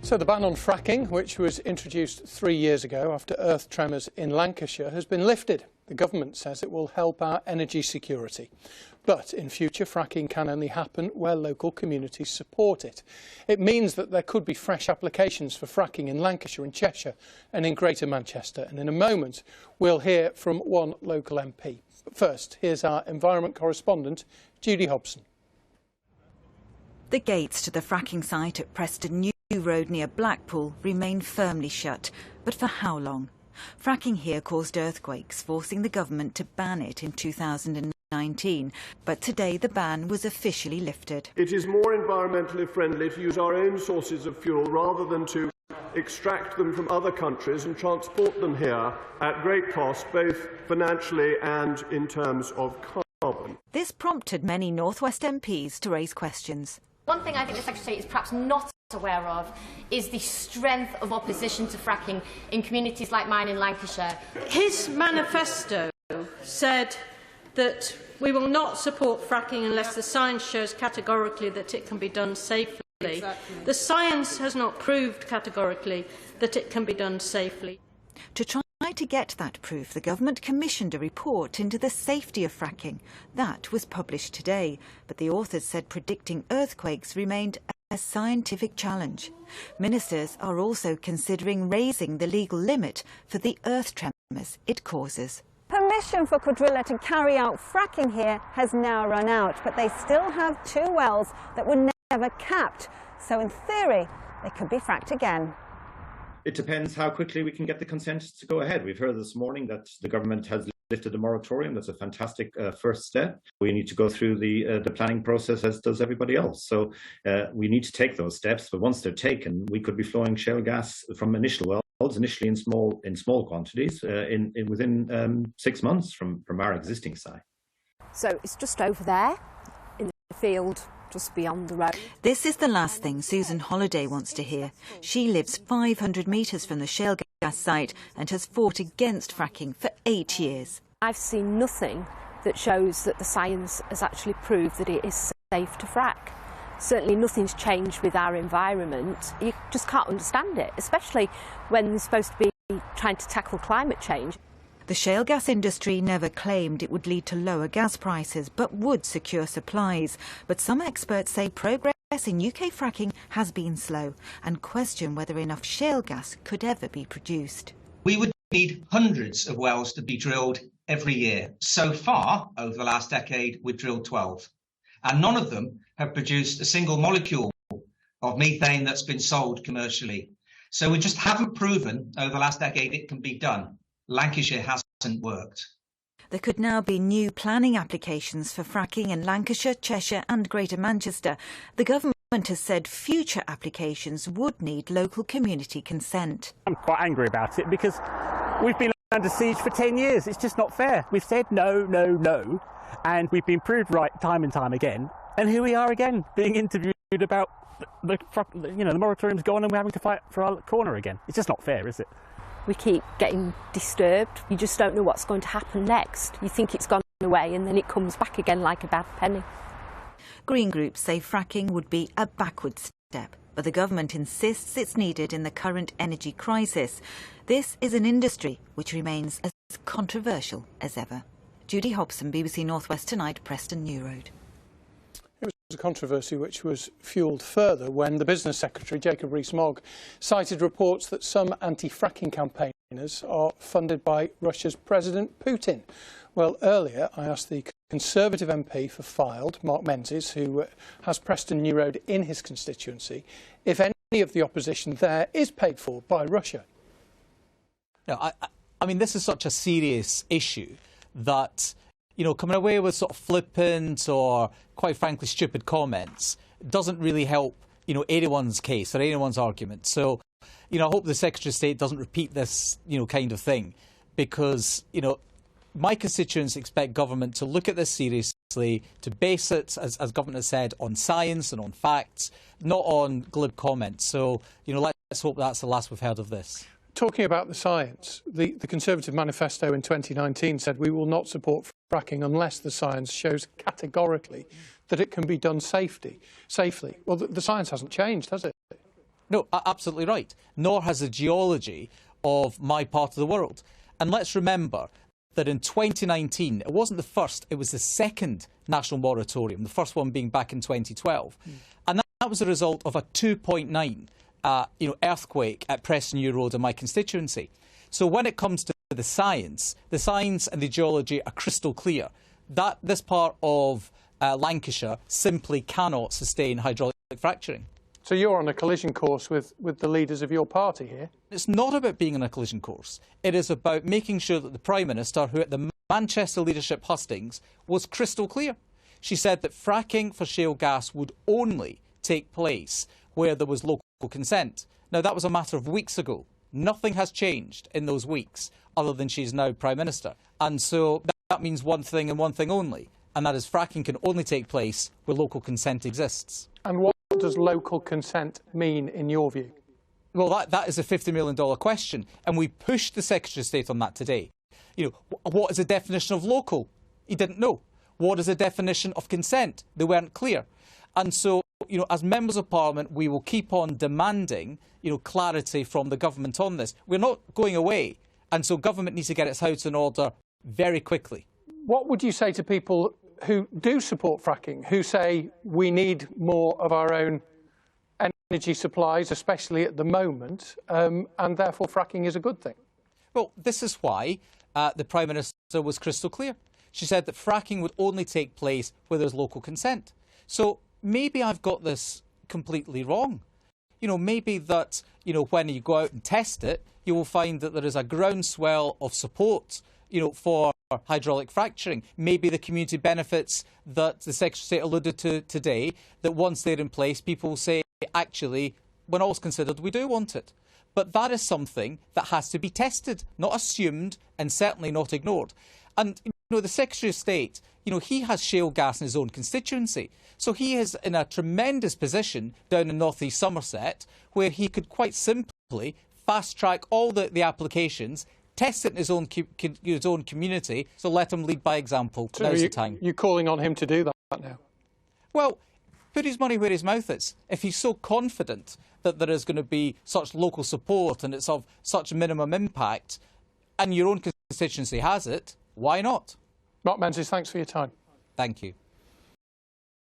So the ban on fracking, which was introduced 3 years ago after earth tremors in Lancashire, has been lifted. The government says it will help our energy security. But in future, fracking can only happen where local communities support it. It means that there could be fresh applications for fracking in Lancashire, in Cheshire and in Greater Manchester. And in a moment, we'll hear from one local MP. But first, here's our environment correspondent, Judy Hobson. The gates to the fracking site at Preston New Road near Blackpool remain firmly shut. But for how long? Fracking here caused earthquakes, forcing the government to ban it in 2019. But today the ban was officially lifted. It is more environmentally friendly to use our own sources of fuel rather than to extract them from other countries and transport them here at great cost, both financially and in terms of carbon. This prompted many North West MPs to raise questions. One thing I think the Secretary is perhaps not aware of is the strength of opposition to fracking in communities like mine in Lancashire. His manifesto said that we will not support fracking unless the science shows categorically that it can be done safely. Exactly. The science has not proved categorically that it can be done safely. To try to get that proof, the government commissioned a report into the safety of fracking. That was published today, but the authors said predicting earthquakes remained a scientific challenge. Ministers are also considering raising the legal limit for the earth tremors it causes. Permission for Cuadrilla to carry out fracking here has now run out, but they still have 2 wells that were never capped. So in theory, they could be fracked again. It depends how quickly we can get the consent to go ahead. We've heard this morning that the government has lifted the moratorium. That's a fantastic first step. We need to go through the planning process as does everybody else. So we need to take those steps. But once they're taken, we could be flowing shale gas from initial wells, initially in small quantities, within 6 months from our existing site. So it's just over there in the field, just beyond the road. This is the last thing Susan Holliday wants to hear. She lives 500 metres from the shale gas site and has fought against fracking for 8 years. I've seen nothing that shows that the science has actually proved that it is safe to frack. Certainly nothing's changed with our environment. You just can't understand it, especially when they're supposed to be trying to tackle climate change. The shale gas industry never claimed it would lead to lower gas prices, but would secure supplies. But some experts say progress in UK fracking has been slow and question whether enough shale gas could ever be produced. We would need hundreds of wells to be drilled every year. So far, over the last decade, we've drilled 12. And none of them have produced a single molecule of methane that's been sold commercially. So we just haven't proven over the last decade it can be done. Lancashire hasn't worked. There could now be new planning applications for fracking in Lancashire, Cheshire and Greater Manchester. The government has said future applications would need local community consent. I'm quite angry about it because we've been under siege for 10 years. It's just not fair. We've said no, no, no, and we've been proved right time and time again. And here we are again, being interviewed about the moratorium's gone and we're having to fight for our corner again. It's just not fair, is it? We keep getting disturbed. You just don't know what's going to happen next. You think it's gone away and then it comes back again like a bad penny. Green groups say fracking would be a backward step, but the government insists it's needed in the current energy crisis. This is an industry which remains as controversial as ever. Judy Hobson, BBC North West Tonight, Preston New Road. It was a controversy which was fuelled further when the Business Secretary, Jacob Rees-Mogg, cited reports that some anti-fracking campaigners are funded by Russia's President Putin. Well, earlier I asked the Conservative MP for Fylde, Mark Menzies, who has Preston New Road in his constituency, if any of the opposition there is paid for by Russia. No, I mean, this is such a serious issue that, you know, coming away with sort of flippant or, quite frankly, stupid comments doesn't really help, you know, anyone's case or anyone's argument. So, you know, I hope the Secretary of State doesn't repeat this, you know, kind of thing, because, you know, my constituents expect government to look at this seriously, to base it, as government has said, on science and on facts, not on glib comments. So, you know, let's hope that's the last we've heard of this. Talking about the science, the Conservative manifesto in 2019 said we will not support fracking unless the science shows categorically that it can be done safely. Well, the science hasn't changed, has it? No, absolutely right. Nor has the geology of my part of the world. And let's remember that in 2019, it wasn't the first, it was the second national moratorium, the first one being back in 2012. And that was a result of a 2.9 earthquake at Preston Road in my constituency. So when it comes to the science and the geology are crystal clear that this part of Lancashire simply cannot sustain hydraulic fracturing. So you're on a collision course with the leaders of your party here? It's not about being on a collision course. It is about making sure that the Prime Minister, who at the Manchester leadership hustings was crystal clear. She said that fracking for shale gas would only take place where there was local consent. Now, that was a matter of weeks ago. Nothing has changed in those weeks other than she's now Prime Minister. And so that means one thing and one thing only, and that is fracking can only take place where local consent exists. And what does local consent mean in your view? Well, that is a $50 million question, and we pushed the Secretary of State on that today. What is the definition of local? He didn't know. What is the definition of consent? They weren't clear. And so, as members of Parliament, we will keep on demanding, clarity from the government on this. We're not going away, and so government needs to get its house in order very quickly. What would you say to people who do support fracking, who say we need more of our own energy supplies, especially at the moment, and therefore fracking is a good thing? Well, this is why the Prime Minister was crystal clear. She said that fracking would only take place where there's local consent. So maybe I've got this completely wrong. Maybe that, when you go out and test it, you will find that there is a groundswell of support, for hydraulic fracturing. Maybe the community benefits that the Secretary of State alluded to today, that once they're in place, people will say, actually, when all's considered, we do want it. But that is something that has to be tested, not assumed, and certainly not ignored. And, the Secretary of State, he has shale gas in his own constituency. So he is in a tremendous position down in North East Somerset, where he could quite simply fast-track all the applications, test it in his own community, so let him lead by example. So now's the time. You're calling on him to do that now? Well, put his money where his mouth is. If he's so confident that there is going to be such local support and it's of such minimum impact, and your own constituency has it, why not? Mark Menzies, thanks for your time. Thank you.